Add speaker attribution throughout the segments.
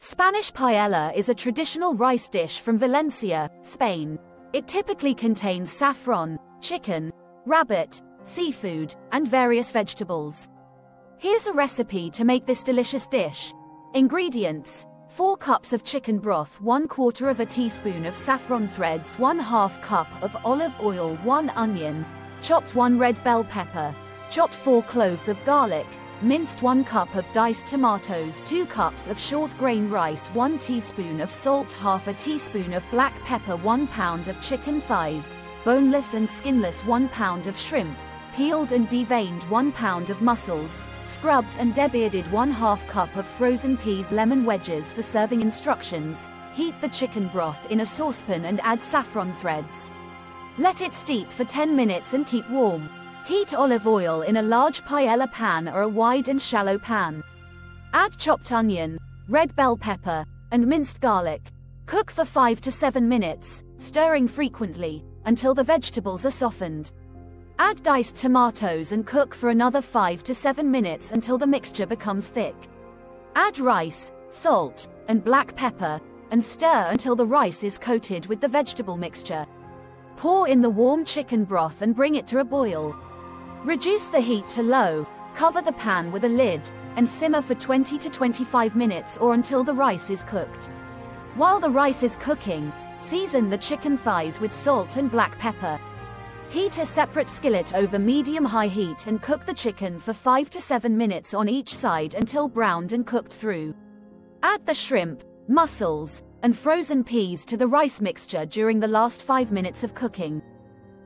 Speaker 1: Spanish paella is a traditional rice dish from Valencia, Spain. It typically contains saffron, chicken, rabbit, seafood, and various vegetables. Here's a recipe to make this delicious dish. Ingredients: 4 cups of chicken broth, 1/4 teaspoon of saffron threads, 1/2 cup of olive oil, 1 onion, chopped 1 red bell pepper, chopped 4 cloves of garlic, minced 1 cup of diced tomatoes, 2 cups of short grain rice, 1 teaspoon of salt, 1/2 teaspoon of black pepper, 1 pound of chicken thighs, boneless and skinless, 1 pound of shrimp, peeled and deveined, 1 pound of mussels, scrubbed and debearded, 1/2 cup of frozen peas, lemon wedges. For serving instructions: heat the chicken broth in a saucepan and add saffron threads. Let it steep for 10 minutes and keep warm. Heat olive oil in a large paella pan or a wide and shallow pan. Add chopped onion, red bell pepper, and minced garlic. Cook for 5 to 7 minutes, stirring frequently, until the vegetables are softened. Add diced tomatoes and cook for another 5 to 7 minutes until the mixture becomes thick. Add rice, salt, and black pepper, and stir until the rice is coated with the vegetable mixture. Pour in the warm chicken broth and bring it to a boil. Reduce the heat to low, cover the pan with a lid, and simmer for 20 to 25 minutes or until the rice is cooked. While the rice is cooking, season the chicken thighs with salt and black pepper. Heat a separate skillet over medium-high heat and cook the chicken for 5 to 7 minutes on each side until browned and cooked through. Add the shrimp, mussels, and frozen peas to the rice mixture during the last 5 minutes of cooking.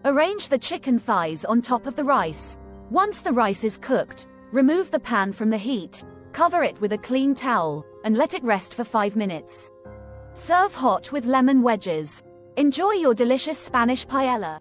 Speaker 1: Arrange the chicken thighs on top of the rice. Once the rice is cooked, remove the pan from the heat, cover it with a clean towel, and let it rest for 5 minutes. Serve hot with lemon wedges. Enjoy your delicious Spanish paella.